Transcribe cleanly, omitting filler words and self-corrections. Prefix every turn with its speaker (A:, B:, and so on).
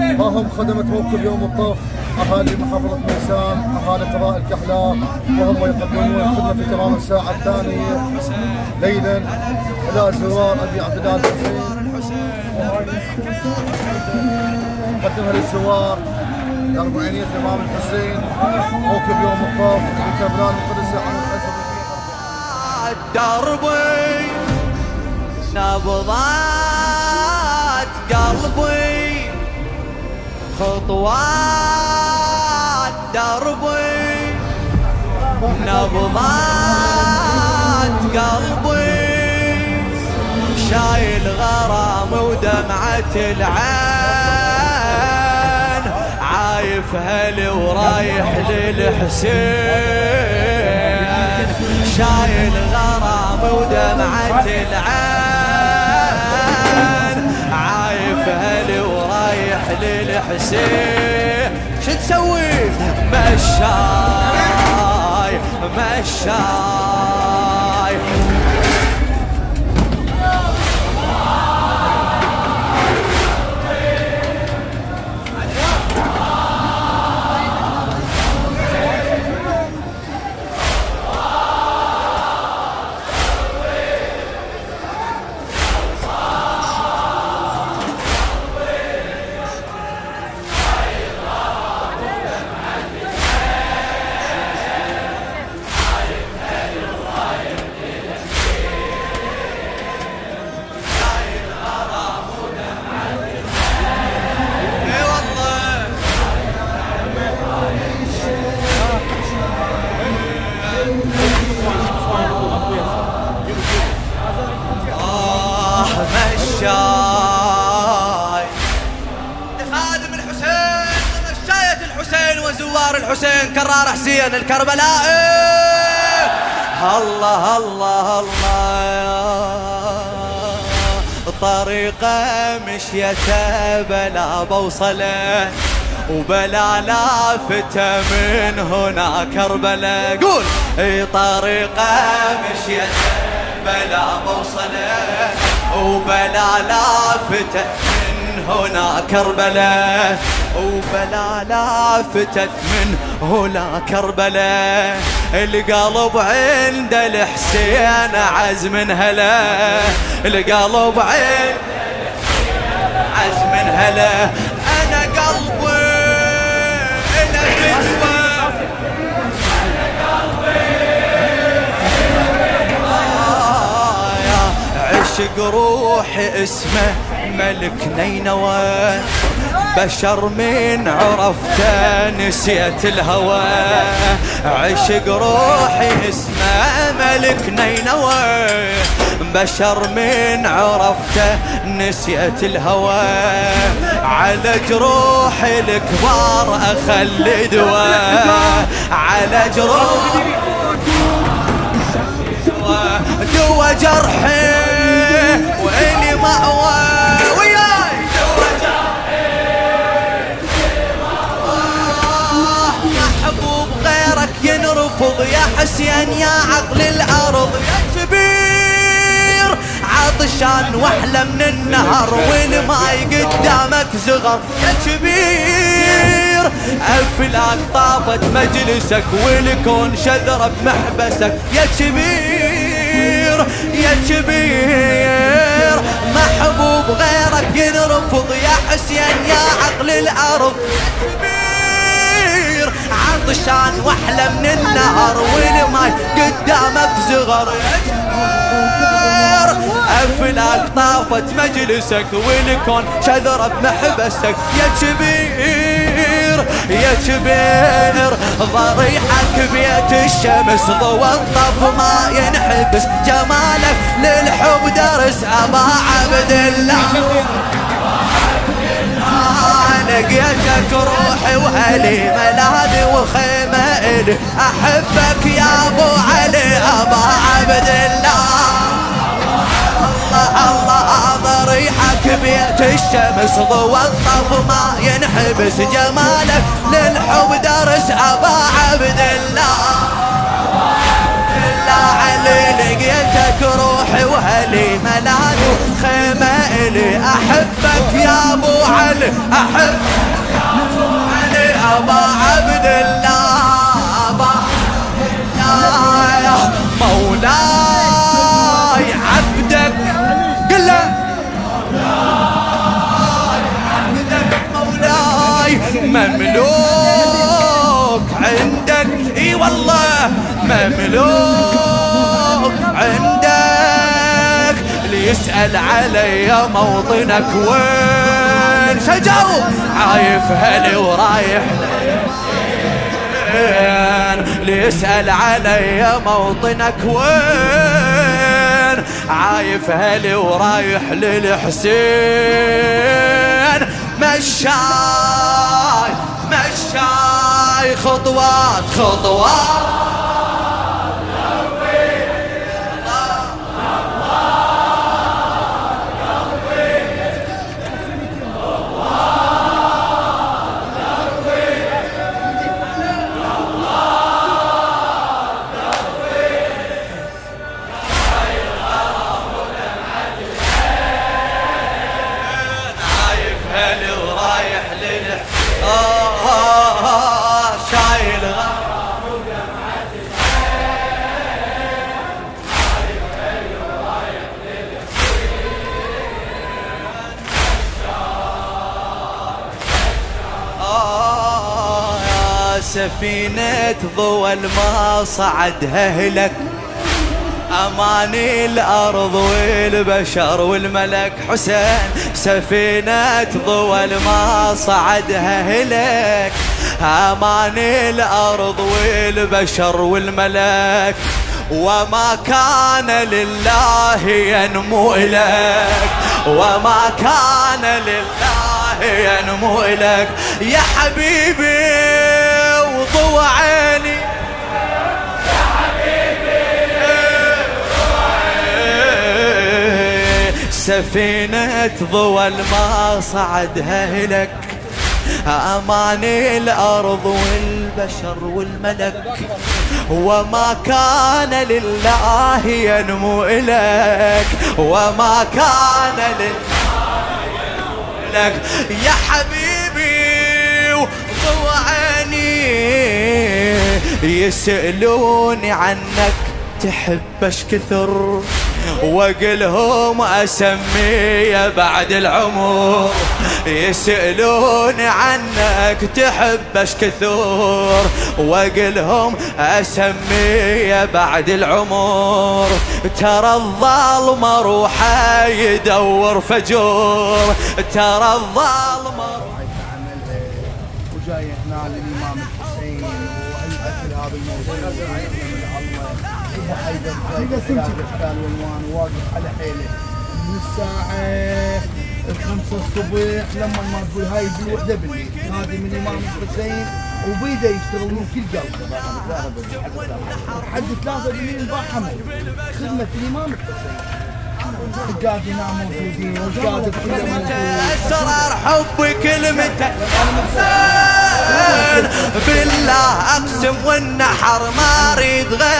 A: ها هم خدمة موكب يوم الطف أهالي محافظة ميسان، أهالي قضاء الكحلاء، وهم يقدمون خدمة في تمام الساعة الثانية ليلا إلى زوار أبي عبد الله الحسين. قدمها للزوار لأربعينية الإمام الحسين موكب يوم الطف في كربلاء المقدسة عام 1900.
B: دربي نبضات قلبي خطوات دربي نبضات قلبي شايل غرام ودمعة العين عايف هلي ورايح للحسين شايل غرام ودمعة العين عايف هلي ورايح للحسين. شو تسوي؟ مشاي مشاي خادم الحسين مشاية الحسين وزوار الحسين كرار حسين الكربلائي. الله الله الله طريقة مشيته بلا بوصله وبلا لافته من هنا كربلاء. قول طريقة مشيته بلا بوصله وبلا لافته من هنا كربلاء وبلا لافتت من هنا كربلاء. القلب عند الحسين عزم هلا القلب عند الحسين عزم هلا. انا قلبي انا فدوة عشق روحي اسمه ملك نينوى بشر من عرفته نسيت الهوى. عشق روحي اسمه ملك نينوى بشر من عرفته نسيت الهوى. على جروحي الكبار اخلي دواء على جروحي دوا جرحي وإلي مأوى وياي دوا جرحي محبوب غيرك ينرفض يا حسين يا عقل الأرض يا كبير عطشان واحلى من النهر والماي قدامك زغر يا كبير. أفلاك طافت مجلسك والكون شذرة بمحبسك يا كبير يا كبير. محبوب غيرك ينرفض يا حسين يا عقل الأرض يا كبير عطشان واحلى من النهر والماي قدامك زغر يا كبير. أفلاك طافت مجلسك والكون شذرة بمحبسك يا كبير يا كبير. ضريحك بيت الشمس ضوى الطف ما ينحبس جمالك للحب درس أبا عبد الله. لقيتك روحي وهلي ملاذي وخيمة إلي أحبك يا أبو علي أبا عبد الله. الله الله ضريحك بيت الشمس ضوى الطف ما ينحبس جمالك للحب درس أبا عبد الله. علي لقيتك روحي وهلي ملاذ وخيمة إلي أحبك يا أبو علي أحبك مملوك عندك، اي والله مملوك عندك. ليسأل علي موطنك وين، شجاو عايف هلي ورايح ليسأل علي موطنك وين، عايف هلي ورايح للحسين. مشاي مشاي خطوات خطوات شايل غرام ودمعة يا سفينة ضوى ما صعدها هلك، أماني الأرض والبشر والملك. حسين سفينة ضوى ما صعدها هلك، أماني الأرض والبشر والملك. وما كان لله ينمو إليك، وما كان لله ينمو إليك يا حبيبي وضوى عيني. سفينة ضوى ما صعدها هلك، أماني الأرض والبشر والملك. وما كان لله ينمو إليك، وما كان لله ينمو إليك يا حبيبي وضوى عيني. يسألوني عنك تحبش كثر، واقلهم اسميه بعد العمر. يسألون عنك تحبش كثر، واقلهم اسميه بعد العمر. ترى الظالم روحه يدور فجور، ترى الظالم
C: وجاي هنا للامام الحسين والاكل هذا الموضوع حيدر جاي اشكال والوان واقف على حيله من الساعه 5 الصبح لما ما تقول هاي بالوحده بالليل نادي من الامام الحسين وبيده يشتغل من كل جلسه لحد 3 بالليل بحمل خدمه الامام الحسين. الجاد هنا موجودين والجاد
B: اسرار حبي كلمته بالله اقسم والنحر ما اريد غير